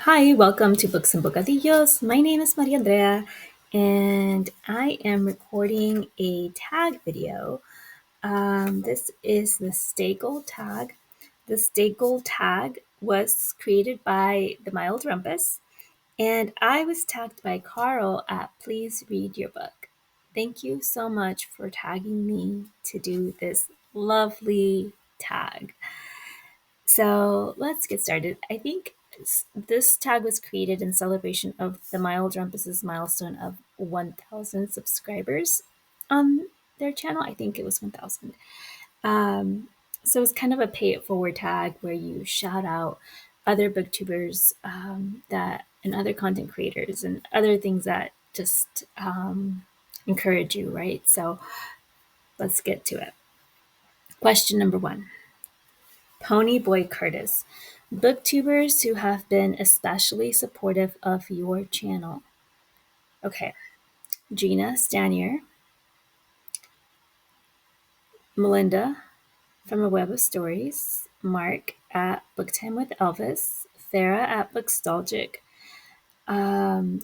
Hi, welcome to Books and Bocadillos. My name is Maria Andrea, and I am recording a tag video. This is the Stay Gold tag. The Stay Gold tag was created by the Mild Rumpus, and I was tagged by Carl at Please Read Your Book. Thank you so much for tagging me to do this lovely tag. So let's get started. I think this tag was created in celebration of the Mild Rumpus's milestone of 1,000 subscribers on their channel. I think it was 1,000. Um, so it's kind of a pay it forward tag where you shout out other booktubers and other content creators and other things that just encourage you, right? So let's get to it. Question number 1. Ponyboy Curtis, booktubers who have been especially supportive of your channel. Okay, Gina Stanier, Melinda from A Web of Stories, Mark at Booktime with Elvis, Farah at Bookstalgic,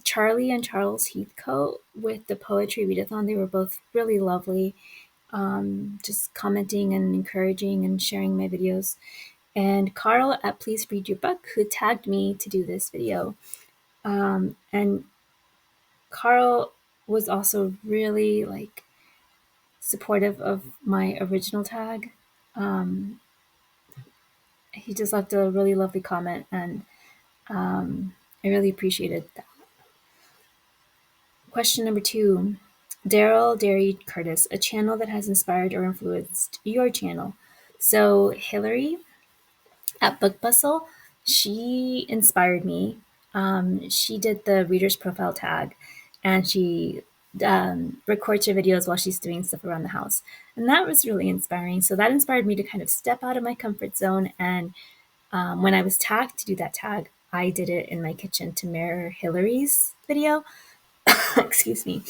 Charlie and Charles Heathcote with the Poetry Readathon. They were both really lovely, just commenting and encouraging and sharing my videos. And Carl at Please Read Your Book, who tagged me to do this video. And Carl was also really supportive of my original tag. He just left a really lovely comment, and I really appreciated that. Question number 2. Darrel Darry Curtis, a channel that has inspired or influenced your channel. So Hillary at Book Bustle, she inspired me. She did the reader's profile tag, and she records her videos while she's doing stuff around the house. And that was really inspiring. So that inspired me to kind of step out of my comfort zone. And when I was tagged to do that tag, I did it in my kitchen to mirror Hillary's video. Excuse me.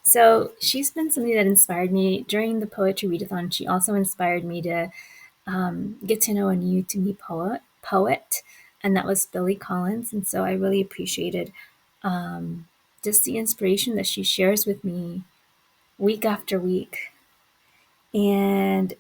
So she's been somebody that inspired me during the Poetry Readathon. She also inspired me to get to know a new to me poet, and that was Billy Collins. And so I really appreciated just the inspiration that she shares with me week after week. And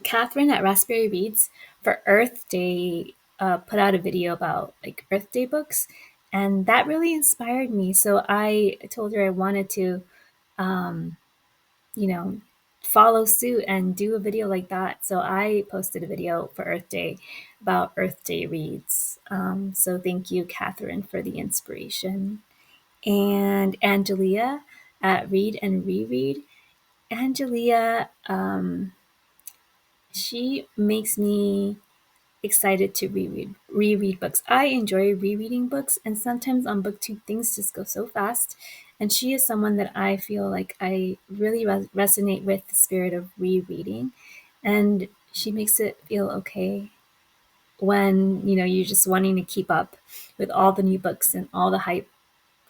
Katherine at Rasberry Reads for Earth Day put out a video about Earth Day books, and that really inspired me. So I told her I wanted to, you know, follow suit and do a video like that. So I posted a video for Earth Day about Earth Day reads. So thank you, Katherine, for the inspiration. And Angelia at Read and Reread. Angelia, she makes me excited to reread books. I enjoy rereading books, and sometimes on BookTube things just go so fast. And she is someone that I feel like I really resonate with the spirit of rereading, and she makes it feel okay when you're just wanting to keep up with all the new books and all the hype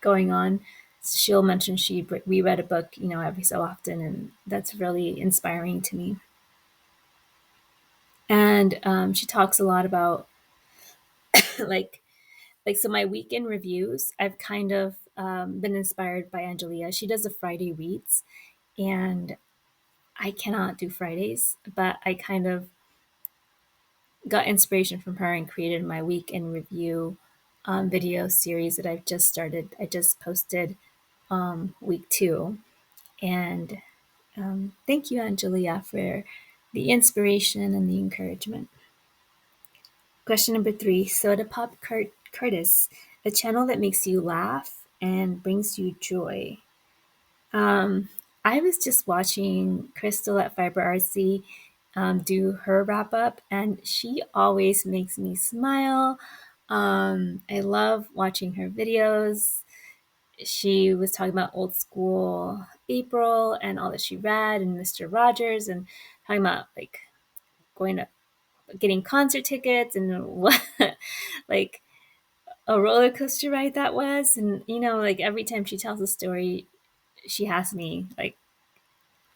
going on. She'll mention she reread a book every so often, and that's really inspiring to me. And she talks a lot about like so my weekend reviews, I've kind of been inspired by Angelia. She does the Friday reads, and I cannot do Fridays, but I kind of got inspiration from her and created my weekend review video series that I've just started. I just posted week 2, and thank you, Angelia, for the inspiration and the encouragement. Question number 3, Sodapop Curtis, a channel that makes you laugh and brings you joy. I was just watching Crystal at Fiber RC do her wrap up, and she always makes me smile. I love watching her videos. She was talking about old school April and all that she read, and Mr. Rogers, and talking about going to getting concert tickets and what like a roller coaster ride that was. And every time she tells a story, she has me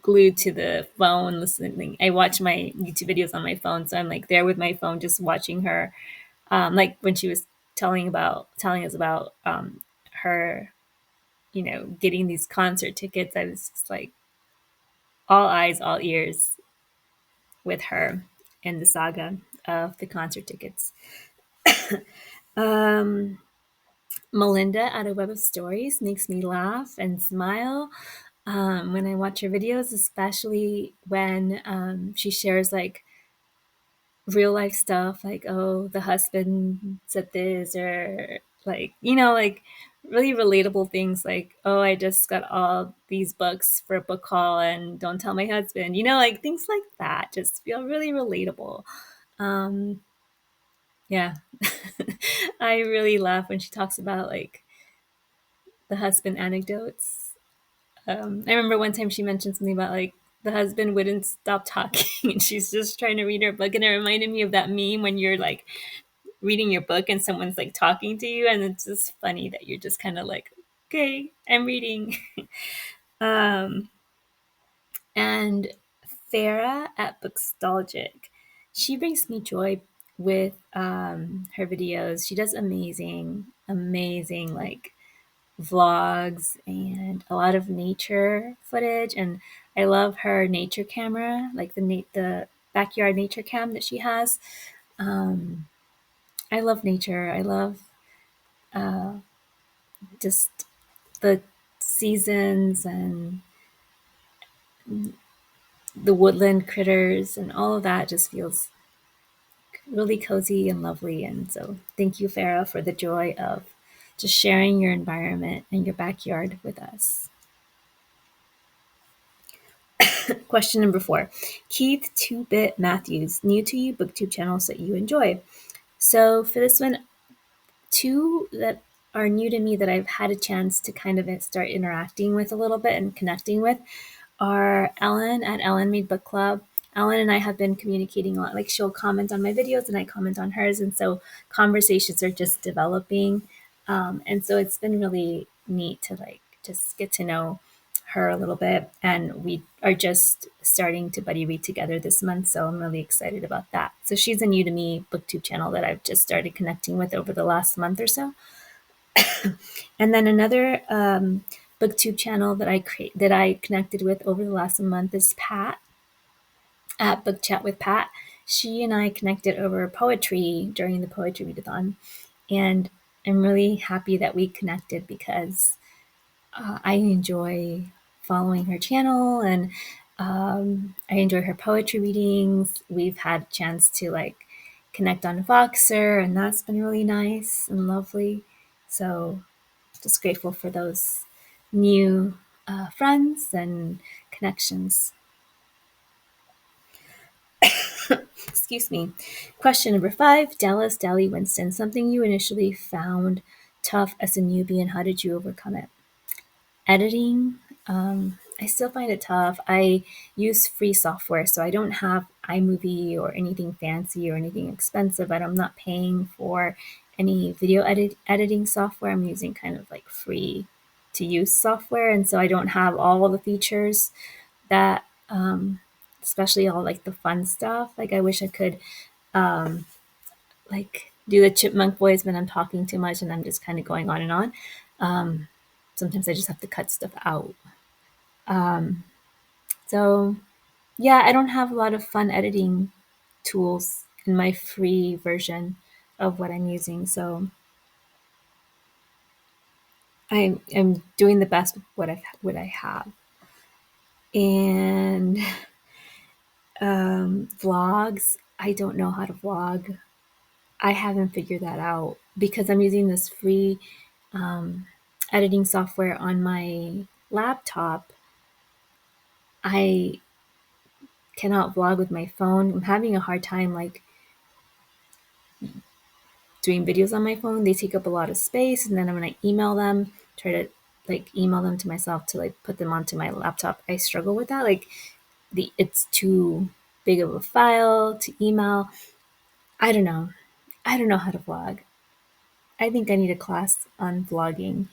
glued to the phone listening. I watch my YouTube videos on my phone, so I'm there with my phone just watching her. Like when she was telling us about her, getting these concert tickets. I was just like all eyes, all ears with her in the saga of the concert tickets. um, Melinda out of Web of Stories makes me laugh and smile when I watch her videos, especially when she shares like real life stuff, like, oh, the husband said this, or like, like really relatable things, like, oh, I just got all these books for a book haul and don't tell my husband, like things like that just feel really relatable. um yeah. I really laugh when she talks about like the husband anecdotes. I remember one time she mentioned something about like the husband wouldn't stop talking and she's just trying to read her book, and it reminded me of that meme when you're like reading your book and someone's like talking to you, and it's just funny that you're just kind of like, okay, I'm reading. um and Farah at Bookstalgic, she brings me joy with her videos. She does amazing like vlogs and a lot of nature footage, and I love her nature camera, like the backyard nature cam that she has. I love nature. I love uh, just the seasons and the woodland critters, and all of that just feels really cozy and lovely. And so thank you, Farah, for the joy of just sharing your environment and your backyard with us. Question number 4. Keith Two-Bit Mathews, new to you, BookTube channels that you enjoy. So for this one, two that are new to me that I've had a chance to kind of start interacting with a little bit and connecting with are Ellen at Ellen Made Book Club. Ellen and I have been communicating a lot. Like, she'll comment on my videos and I comment on hers, and so conversations are just developing. And so it's been really neat to like just get to know her a little bit. And we are just starting to buddy read together this month, so I'm really excited about that. So she's a new to me BookTube channel that I've just started connecting with over the last month or so. And then another BookTube channel that I connected with over the last month is Pat at Book Chat with Pat. She and I connected over poetry during the poetry readathon, and I'm really happy that we connected because I enjoy following her channel, and I enjoy her poetry readings. We've had a chance to like connect on Voxer, and that's been really nice and lovely. So just grateful for those new friends and connections. Excuse me. Question number 5, Dally Winston. Something you initially found tough as a newbie, and how did you overcome it? Editing. I still find it tough. I use free software, so I don't have iMovie or anything fancy or anything expensive, but I'm not paying for any video editing software. I'm using kind of like free to use software, and so I don't have all the features that, especially all like the fun stuff. Like, I wish I could like do the chipmunk voice when I'm talking too much and I'm just kind of going on and on. Sometimes I just have to cut stuff out. So yeah, I don't have a lot of fun editing tools in my free version of what I'm using. So I'm doing the best with what I have. And vlogs, I don't know how to vlog. I haven't figured that out because I'm using this free editing software on my laptop. I cannot vlog with my phone. I'm having a hard time like doing videos on my phone. They take up a lot of space, and then when I email them, try to like email them to myself to like put them onto my laptop, I struggle with that. Like, it's too big of a file to email. I don't know. I don't know how to vlog. I think I need a class on vlogging.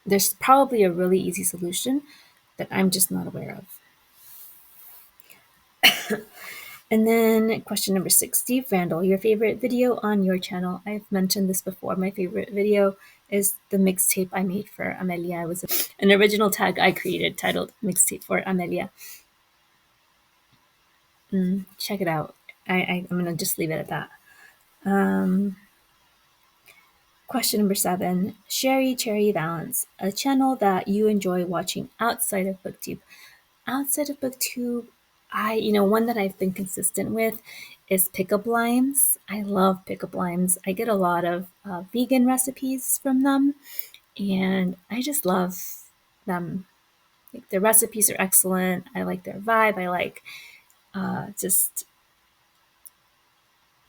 There's probably a really easy solution that I'm just not aware of. And then question number 6, Steve Randall, your favorite video on your channel? I've mentioned this before. My favorite video is the mixtape I made for Amelia. It was an original tag I created titled Mixtape for Amelia. Check it out. I'm going to just leave it at that. Question number 7, Sherri Cherry Valance, a channel that you enjoy watching outside of BookTube. Outside of BookTube, one that I've been consistent with is pickup lines. I love pickup lines. I get a lot of vegan recipes from them, and I just love them. Like, their recipes are excellent. I like their vibe. I like just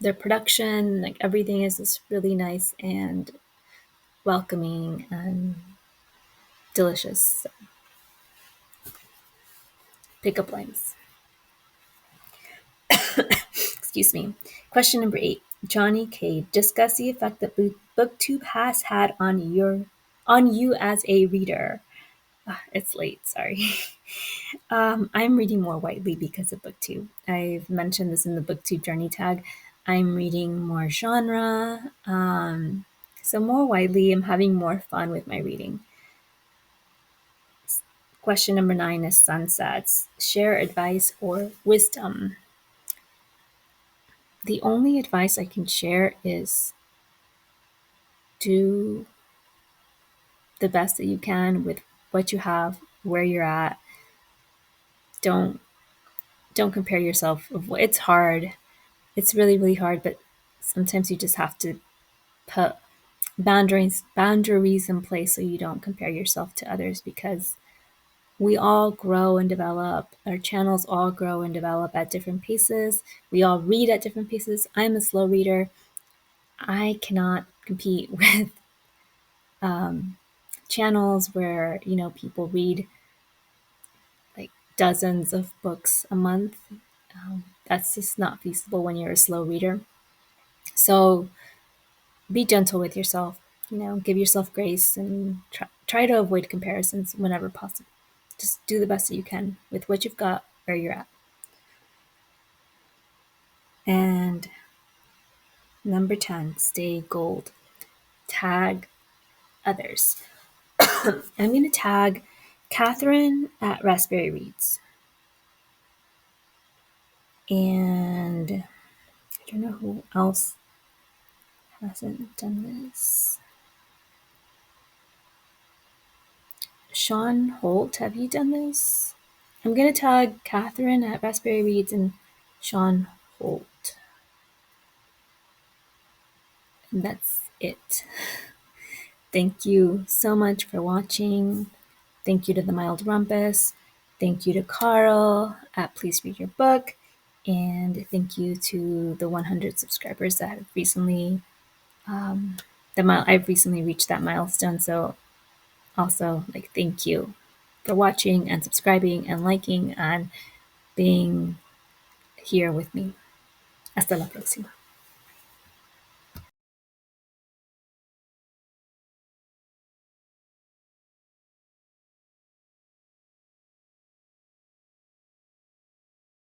their production. Like, everything is just really nice and welcoming and delicious. So, pickup lines. Excuse me. Question number 8. Johnny Cade, discuss the effect that BookTube has had on you as a reader. It's late, sorry. I'm reading more widely because of BookTube. I've mentioned this in the BookTube journey tag. I'm reading more genre. So more widely, I'm having more fun with my reading. Question number 9 is sunsets. Share advice or wisdom. The only advice I can share is do the best that you can with what you have, where you're at. Don't compare yourself. It's hard. It's really, really hard, but sometimes you just have to put boundaries in place so you don't compare yourself to others, because we all grow and develop. Our channels all grow and develop at different paces. We all read at different paces. I'm a slow reader. I cannot compete with channels where, people read like dozens of books a month. That's just not feasible when you're a slow reader. So be gentle with yourself, give yourself grace, and try to avoid comparisons whenever possible. Just do the best that you can with what you've got, where you're at. And number 10, stay gold. Tag others. I'm going to tag Katherine at Rasberry Reads. And I don't know who else hasn't done this. Sean Holt, have you done this? I'm going to tag Katherine at Rasberry Reads and Sean Holt. And that's it. Thank you so much for watching. Thank you to the Mild Rumpus. Thank you to Carl at Please Read Your Book. And thank you to the 100 subscribers that have recently, I've recently reached that milestone. So also, thank you for watching and subscribing and liking and being here with me. Hasta la próxima.